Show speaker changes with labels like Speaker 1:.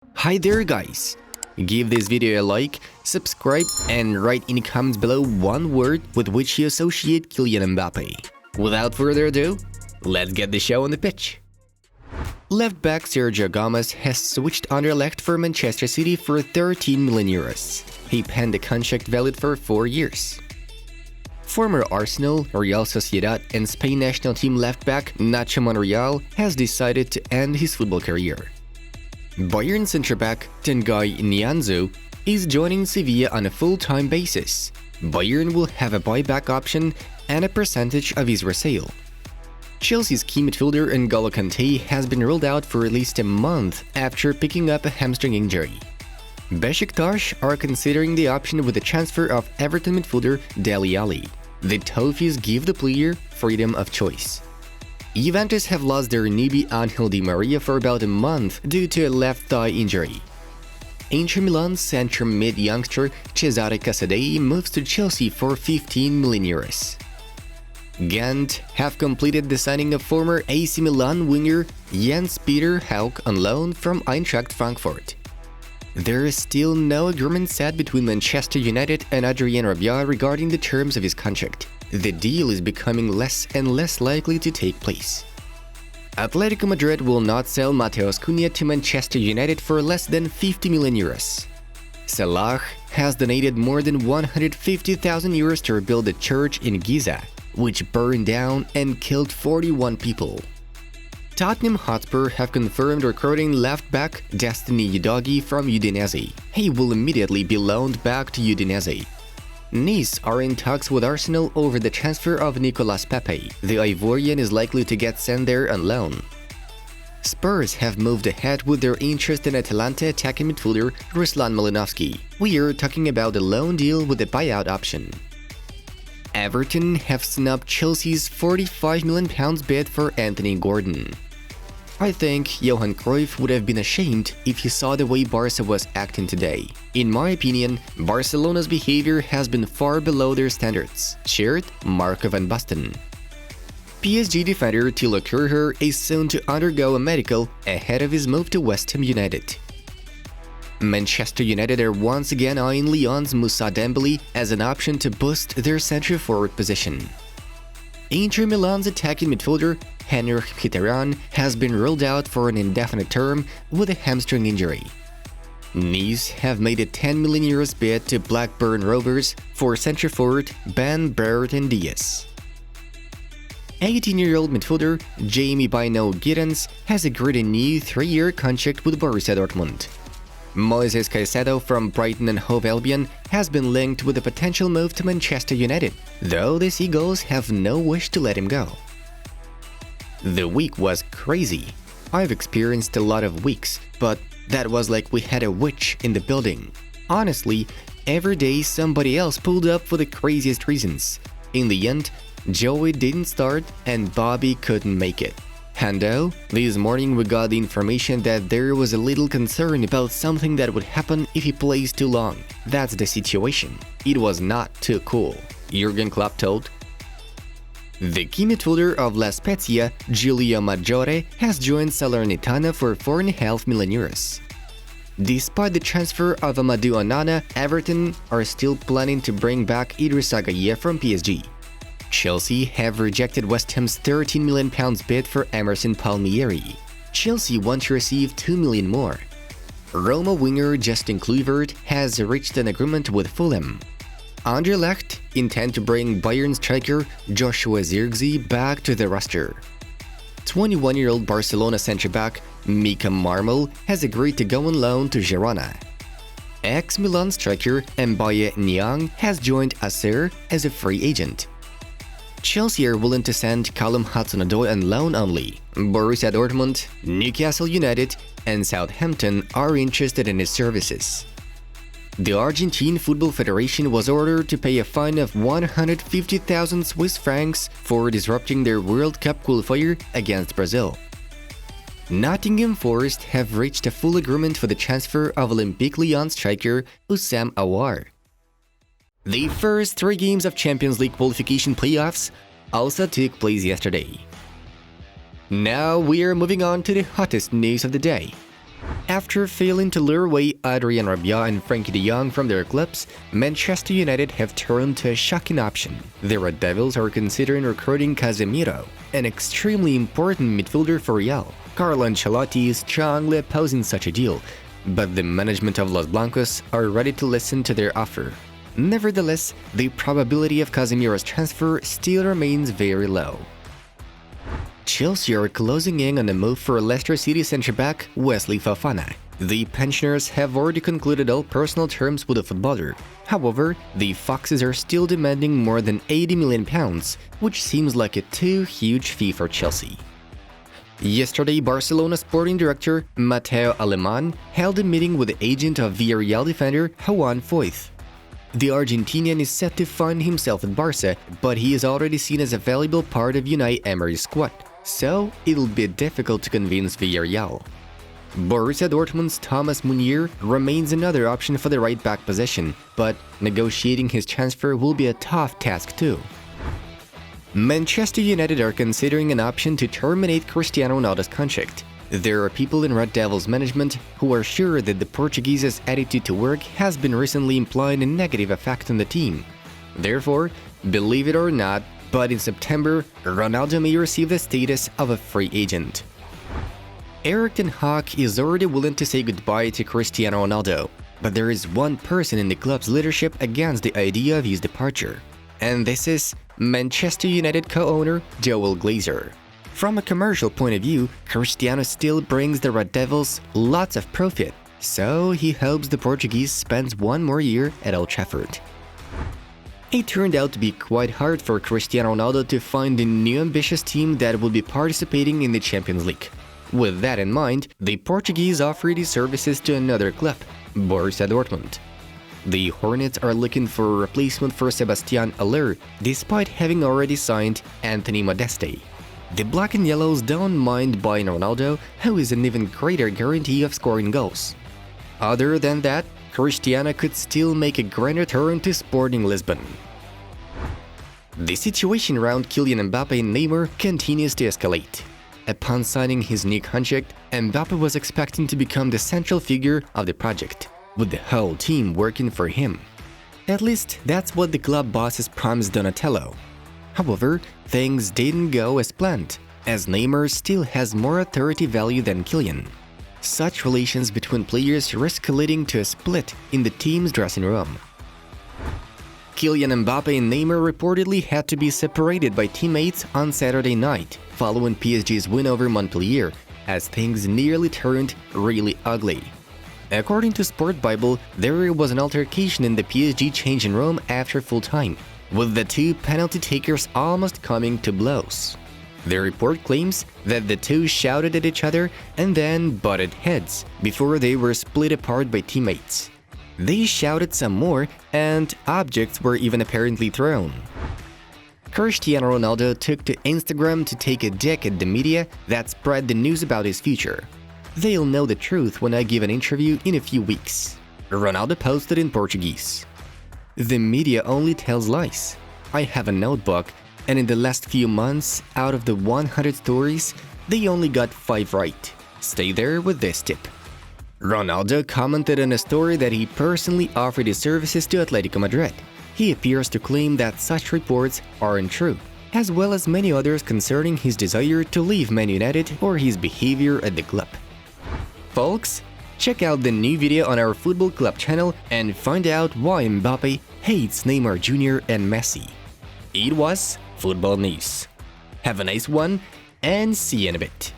Speaker 1: Hi there guys! Give this video a like, subscribe and write in the comments below one word with which you associate Kylian Mbappe. Without further ado, let's get the show on the pitch. Left back Sergio Gomez has switched Anderlecht for Manchester City for 13 million euros. He penned a contract valid for 4 years. Former Arsenal, Real Sociedad and Spain national team left back Nacho Monreal has decided to end his football career. Bayern centre-back Tanguy Nianzou is joining Sevilla on a full-time basis. Bayern will have a buyback option and a percentage of his resale. Chelsea's key midfielder N'Golo Kanté has been ruled out for at least a month after picking up a hamstring injury. Besiktas are considering the option with the transfer of Everton midfielder Dele Alli. The Toffees give the player freedom of choice. Juventus have lost their newbie Angel Di Maria for about a month due to a left thigh injury. Inter Milan's centre-mid youngster Cesare Casadei moves to Chelsea for 15 million euros. Ghent have completed the signing of former AC Milan winger Jens-Peter Hauck on loan from Eintracht Frankfurt. There is still no agreement set between Manchester United and Adrien Rabiot regarding the terms of his contract. The deal is becoming less and less likely to take place. Atletico Madrid will not sell Matheus Cunha to Manchester United for less than 50 million euros. Salah has donated more than 150,000 euros to rebuild a church in Giza, which burned down and killed 41 people. Tottenham Hotspur have confirmed recruiting left-back Destiny Udogie from Udinese. He will immediately be loaned back to Udinese. Nice are in talks with Arsenal over the transfer of Nicolas Pepe. The Ivorian is likely to get sent there on loan. Spurs have moved ahead with their interest in Atalanta attacking midfielder Ruslan Malinovsky. We are talking about a loan deal with a buyout option. Everton have snubbed Chelsea's £45 million bid for Anthony Gordon. I think Johan Cruyff would have been ashamed if he saw the way Barca was acting today. In my opinion, Barcelona's behavior has been far below their standards, shared Marco van Basten. PSG defender Thilo Kehrer is soon to undergo a medical ahead of his move to West Ham United. Manchester United are once again eyeing Lyon's Moussa Dembélé as an option to boost their centre-forward position. Inter Milan's attacking midfielder Henrik Mkhitaryan has been ruled out for an indefinite term with a hamstring injury. Nice have made a €10 million bid to Blackburn Rovers for centre-forward Ben Brereton Diaz. 18-year-old midfielder Jamie Bino Giddens has agreed a new 3-year contract with Borussia Dortmund. Moises Caicedo from Brighton and Hove Albion has been linked with a potential move to Manchester United, though the Seagulls have no wish to let him go. The week was crazy. I've experienced a lot of weeks, but that was like we had a witch in the building. Honestly, every day somebody else pulled up for the craziest reasons. In the end, Joey didn't start and Bobby couldn't make it. Hando, this morning we got the information that there was a little concern about something that would happen if he plays too long. That's the situation. It was not too cool, Jurgen Klopp told. The key midfielder of La Spezia, Giulio Maggiore, has joined Salernitana for 4.5 million euros. Despite the transfer of Amadou Onana, Everton are still planning to bring back Idrissa Gueye from PSG. Chelsea have rejected West Ham's £13 million bid for Emerson Palmieri. Chelsea want to receive $2 million more. Roma winger Justin Kluivert has reached an agreement with Fulham. Anderlecht intend to bring Bayern striker Joshua Zirkzee back to the roster. 21-year-old Barcelona centre-back Mika Marmol has agreed to go on loan to Girona. Ex-Milan striker Mbaye Niang has joined Auxerre as a free agent. Chelsea are willing to send Callum Hudson-Odoi on loan only. Borussia Dortmund, Newcastle United, and Southampton are interested in his services. The Argentine Football Federation was ordered to pay a fine of 150,000 Swiss francs for disrupting their World Cup qualifier against Brazil. Nottingham Forest have reached a full agreement for the transfer of Olympique Lyon striker Oussam Aouar. The first 3 games of Champions League qualification playoffs also took place yesterday. Now we are moving on to the hottest news of the day. After failing to lure away Adrien Rabiot and Frenkie de Jong from their clubs, Manchester United have turned to a shocking option. The Red Devils are considering recruiting Casemiro, an extremely important midfielder for Real. Carlo Ancelotti is strongly opposing such a deal, but the management of Los Blancos are ready to listen to their offer. Nevertheless, the probability of Casemiro's transfer still remains very low. Chelsea are closing in on a move for Leicester City centre-back Wesley Fofana. The pensioners have already concluded all personal terms with the footballer. However, the Foxes are still demanding more than £80 million, which seems like a too huge fee for Chelsea. Yesterday, Barcelona sporting director Mateo Alemán held a meeting with the agent of Villarreal defender Juan Foyth. The Argentinian is set to find himself at Barca, but he is already seen as a valuable part of Unai Emery's squad, so it'll be difficult to convince Villarreal. Borussia Dortmund's Thomas Meunier remains another option for the right-back position, but negotiating his transfer will be a tough task too. Manchester United are considering an option to terminate Cristiano Ronaldo's contract. There are people in Red Devils management who are sure that the Portuguese's attitude to work has been recently implying a negative effect on the team. Therefore, believe it or not, but in September, Ronaldo may receive the status of a free agent. Erik ten Hag is already willing to say goodbye to Cristiano Ronaldo, but there is one person in the club's leadership against the idea of his departure. And this is Manchester United co-owner Joel Glazer. From a commercial point of view, Cristiano still brings the Red Devils lots of profit, so he hopes the Portuguese spends one more year at Old Trafford. It turned out to be quite hard for Cristiano Ronaldo to find a new ambitious team that will be participating in the Champions League. With that in mind, the Portuguese offered his services to another club, Borussia Dortmund. The Hornets are looking for a replacement for Sebastian Haller, despite having already signed Anthony Modeste. The Black and Yellows don't mind buying Ronaldo, who is an even greater guarantee of scoring goals. Other than that, Cristiano could still make a grand return to Sporting Lisbon. The situation around Kylian Mbappe and Neymar continues to escalate. Upon signing his new contract, Mbappe was expecting to become the central figure of the project, with the whole team working for him. At least that's what the club bosses promised Donatello. However, things didn't go as planned, as Neymar still has more authority value than Kylian. Such relations between players risk leading to a split in the team's dressing room. Kylian Mbappe and Neymar reportedly had to be separated by teammates on Saturday night, following PSG's win over Montpellier, as things nearly turned really ugly. According to Sportbible, there was an altercation in the PSG changing room after full time, with the two penalty takers almost coming to blows. The report claims that the two shouted at each other and then butted heads before they were split apart by teammates. They shouted some more, and objects were even apparently thrown. Cristiano Ronaldo took to Instagram to take a dig at the media that spread the news about his future. "They'll know the truth when I give an interview in a few weeks," Ronaldo posted in Portuguese. "The media only tells lies. I have a notebook, and in the last few months, out of the 100 stories, they only got 5 right. Stay there with this tip." Ronaldo commented on a story that he personally offered his services to Atletico Madrid. He appears to claim that such reports aren't true, as well as many others concerning his desire to leave Man United or his behavior at the club. Folks, check out the new video on our Football Club channel and find out why Mbappe hates Neymar Jr and Messi. It was Football News. Have a nice one, and see you in a bit.